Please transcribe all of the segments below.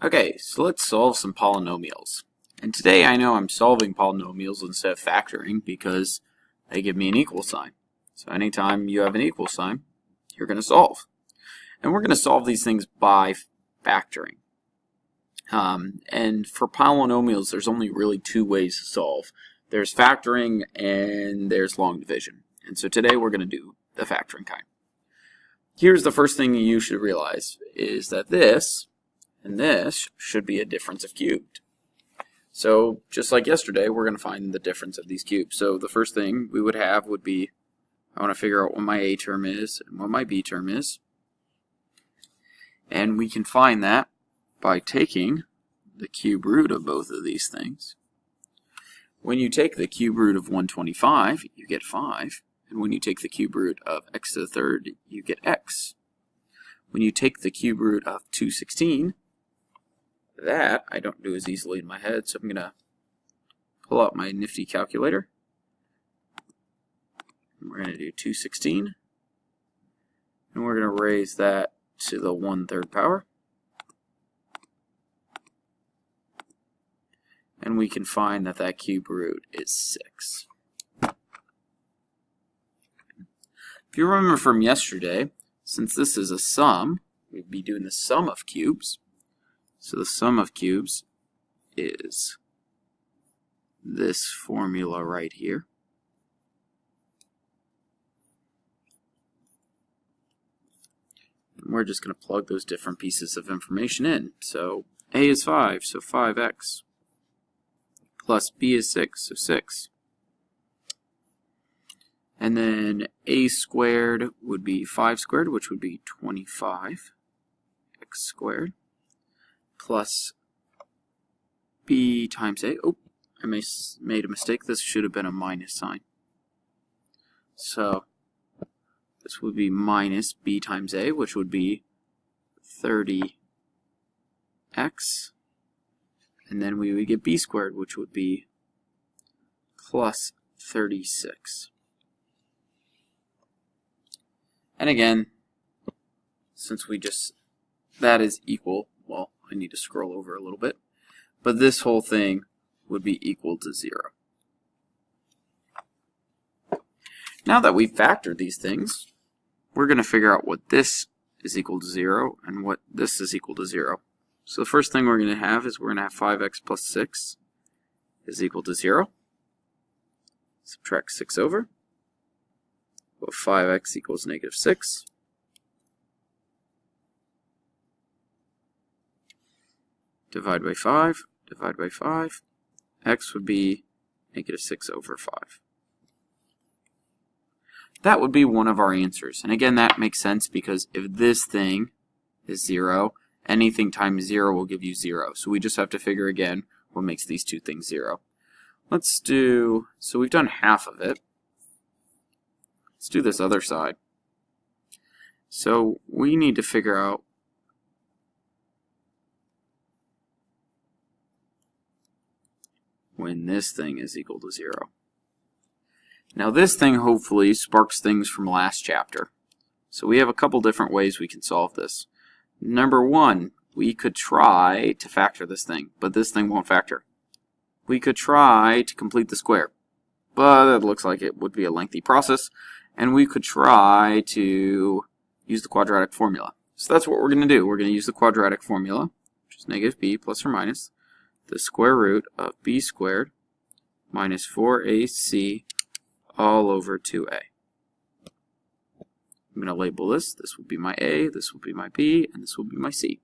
Okay, so let's solve some polynomials. And today I know I'm solving polynomials instead of factoring because they give me an equal sign. So anytime you have an equal sign, you're going to solve. And we're going to solve these things by factoring. And for polynomials, there's only really two ways to solve. There's factoring and there's long division. And so today we're going to do the factoring kind. Here's the first thing you should realize is that this and this should be a difference of cubed. So just like yesterday, we're going to find the difference of these cubes. So the first thing we would have would be, I want to figure out what my A term is and what my B term is. And we can find that by taking the cube root of both of these things. When you take the cube root of 125, you get 5. And when you take the cube root of x to the third, you get x. When you take the cube root of 216, that I don't do as easily in my head, so I'm going to pull out my nifty calculator. And we're going to do 216. And we're going to raise that to the 1/3 power. And we can find that that cube root is 6. If you remember from yesterday, since this is a sum, we'd be doing the sum of cubes. So the sum of cubes is this formula right here. And we're just going to plug those different pieces of information in. So A is 5, so 5x, plus B is 6, so 6. And then A squared would be 5 squared, which would be 25x squared, plus B times A. Oh, I made a mistake. This should have been a minus sign. So this would be minus B times A, which would be 30x. And then we would get B squared, which would be plus 36. And again, since that is equal, well, I need to scroll over a little bit, but this whole thing would be equal to 0. Now that we've factored these things, we're going to figure out what this is equal to 0 and what this is equal to 0. So the first thing we're going to have is we're going to have 5x plus 6 is equal to 0. Subtract 6 over. Well, 5x equals negative 6. Divide by 5. Divide by 5. X would be negative 6 over 5. That would be one of our answers. And again, that makes sense because if this thing is 0, anything times 0 will give you 0. So we just have to figure again what makes these two things 0. So we've done half of it. Let's do this other side. So we need to figure out when this thing is equal to 0. Now this thing hopefully sparks things from last chapter. So we have a couple different ways we can solve this. Number one, we could try to factor this thing, but this thing won't factor. We could try to complete the square, but it looks like it would be a lengthy process. And we could try to use the quadratic formula. So that's what we're going to do. We're going to use the quadratic formula, which is negative b plus or minus the square root of b squared minus 4ac all over 2a. I'm going to label this. This will be my a, this will be my b, and this will be my c.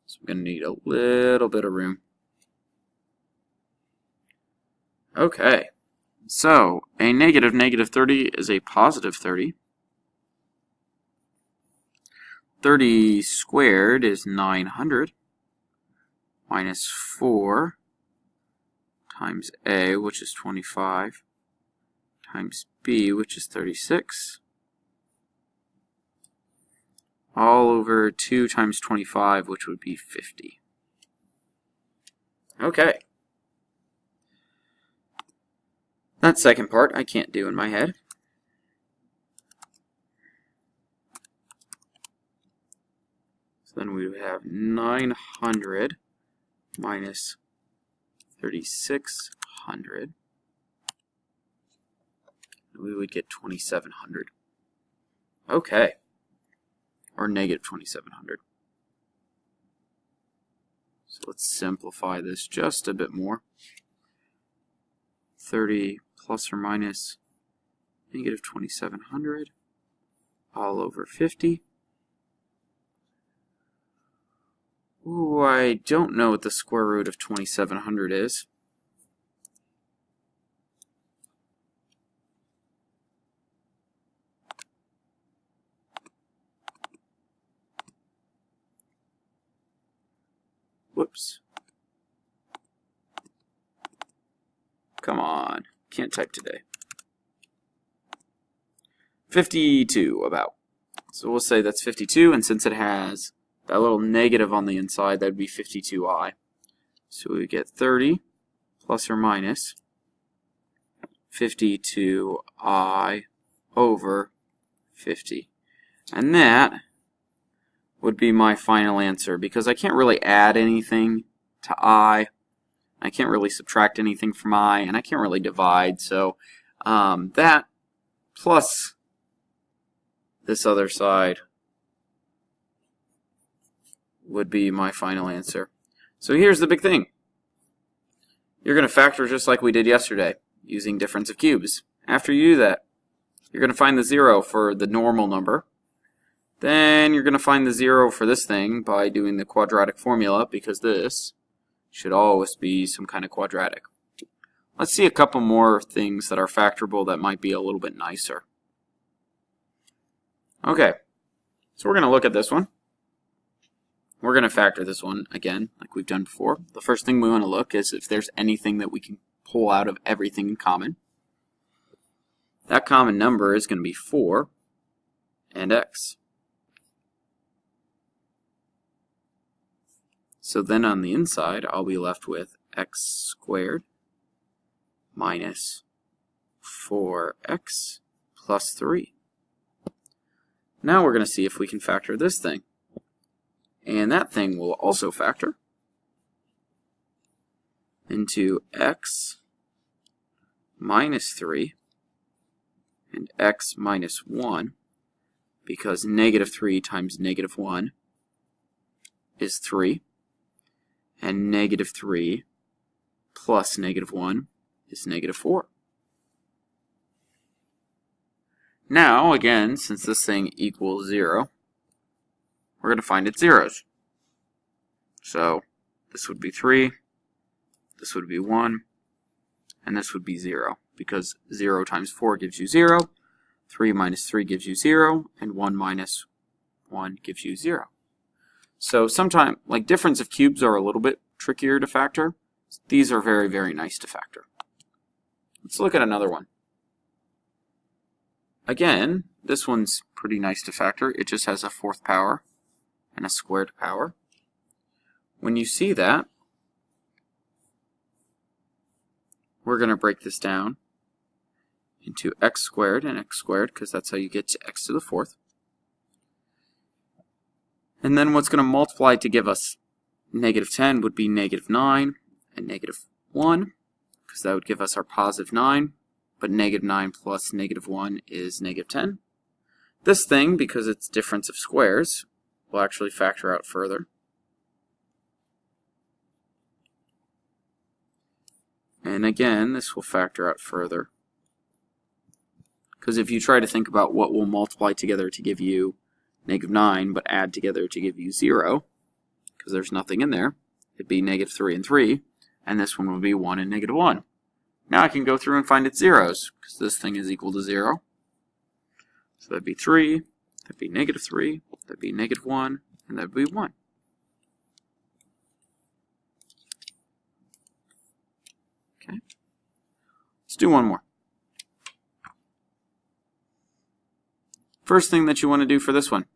So I'm going to need a little bit of room. Okay. So, a negative 30 is a positive 30. 30 squared is 900 minus 4 times A, which is 25, times B, which is 36, all over 2 times 25, which would be 50. Okay. That second part I can't do in my head. So then we would have 900 minus 3600. We would get 2700. Okay. Or negative 2700. So let's simplify this just a bit more. 30 plus or minus negative 2700 all over 50. Ooh, I don't know what the square root of 2700 is. Whoops. Come on. Can't type today. 52, about. So we'll say that's 52, and since it has that little negative on the inside, that would be 52i. So we get 30 plus or minus 52i over 50. And that would be my final answer, because I can't really add anything to I. I can't really subtract anything from I, and I can't really divide. So that plus this other side would be my final answer. So here's the big thing. You're going to factor just like we did yesterday, using difference of cubes. After you do that, you're going to find the 0 for the normal number. Then you're going to find the 0 for this thing by doing the quadratic formula, because this should always be some kind of quadratic. Let's see a couple more things that are factorable that might be a little bit nicer. Okay, so we're going to look at this one. We're going to factor this one again, like we've done before. The first thing we want to look is if there's anything that we can pull out of everything in common. That common number is going to be 4 and x. So then on the inside, I'll be left with x squared minus 4x plus 3. Now we're going to see if we can factor this thing. And that thing will also factor into x minus 3 and x minus 1, because negative 3 times negative 1 is 3, and negative 3 plus negative 1 is negative 4. Now, again, since this thing equals 0, we're going to find its zeros. So this would be 3, this would be 1, and this would be 0, because 0 times 4 gives you 0, 3 minus 3 gives you 0, and 1 minus 1 gives you 0. So sometimes, like, difference of cubes are a little bit trickier to factor. These are very, very nice to factor. Let's look at another one. Again, this one's pretty nice to factor. It just has a fourth power and a squared power. When you see that, we're going to break this down into x squared and x squared, because that's how you get to x to the fourth. And then what's going to multiply to give us negative 10 would be negative 9 and negative 1, because that would give us our positive 9. But negative 9 plus negative 1 is negative 10. This thing, because it's difference of squares, will actually factor out further. And again, this will factor out further. Because if you try to think about what will multiply together to give you negative 9, but add together to give you 0, because there's nothing in there, it'd be negative 3 and 3, and this one would be 1 and negative 1. Now I can go through and find its zeros, because this thing is equal to 0. So that'd be 3, that'd be negative 3, that'd be negative 1, and that'd be 1. Okay. Let's do one more. First thing that you want to do for this one,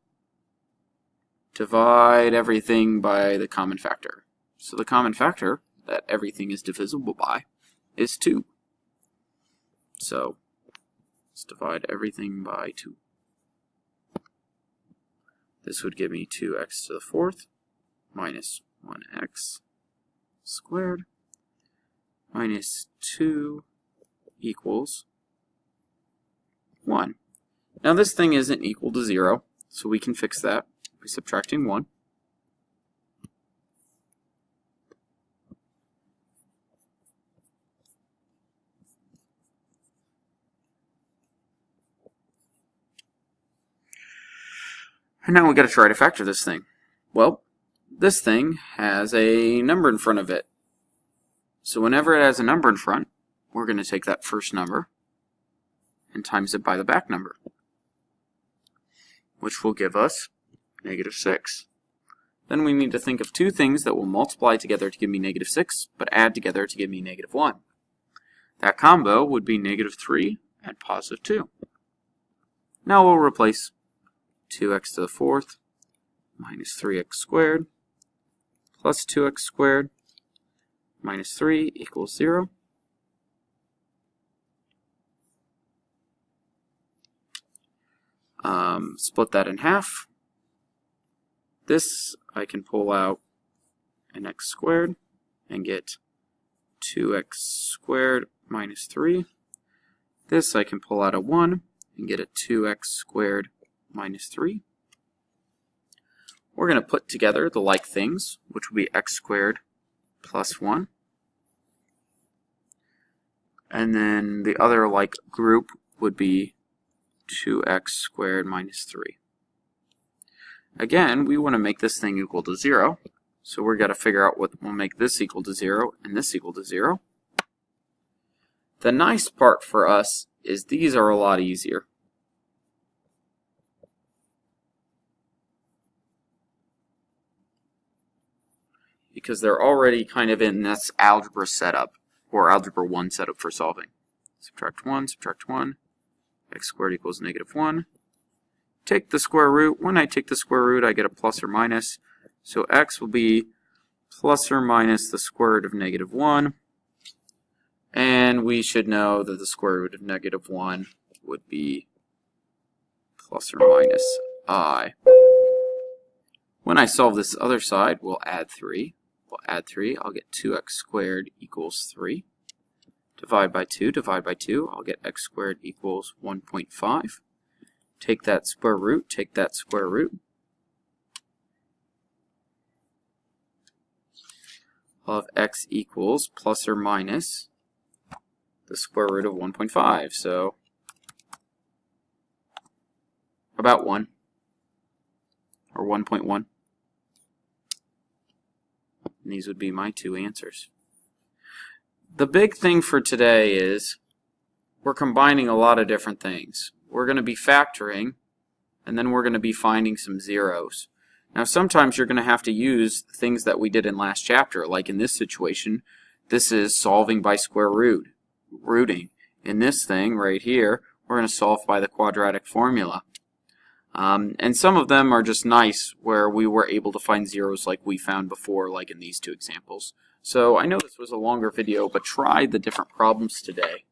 divide everything by the common factor. So the common factor that everything is divisible by is 2. So let's divide everything by 2. This would give me 2x to the fourth minus 1x squared minus 2 equals 1. Now this thing isn't equal to 0, so we can fix that by subtracting 1. And now we got to try to factor this thing. Well, this thing has a number in front of it. So whenever it has a number in front, we're going to take that first number and times it by the back number, which will give us negative 6. Then we need to think of two things that will multiply together to give me negative 6, but add together to give me negative 1. That combo would be negative 3 and positive 2. Now we'll replace 2x to the fourth minus 3x squared plus 2x squared minus 3 equals 0. Split that in half. This I can pull out an x squared and get 2x squared minus 3. This I can pull out a 1 and get a 2x squared minus 3. We're going to put together the like things, which will be x squared plus 1. And then the other like group would be 2x squared minus 3. Again, we want to make this thing equal to 0, so we're going to figure out what will make this equal to 0 and this equal to 0. The nice part for us is these are a lot easier. Because they're already kind of in this algebra setup, or algebra 1 setup for solving. Subtract 1, x squared equals negative 1. Take the square root. When I take the square root, I get a plus or minus. So x will be plus or minus the square root of negative 1. And we should know that the square root of negative 1 would be plus or minus I. When I solve this other side, we'll add 3. I'll get 2x squared equals 3. Divide by 2, I'll get x squared equals 1.5. Take that square root, of x equals plus or minus the square root of 1.5. So about 1, or 1.1. And these would be my two answers. The big thing for today is we're combining a lot of different things. We're going to be factoring, and then we're going to be finding some zeros. Now sometimes you're going to have to use things that we did in last chapter, like in this situation, this is solving by square rooting. In this thing right here, we're going to solve by the quadratic formula. And some of them are just nice, where we were able to find zeros like we found before, like in these two examples. So I know this was a longer video, but try the different problems today.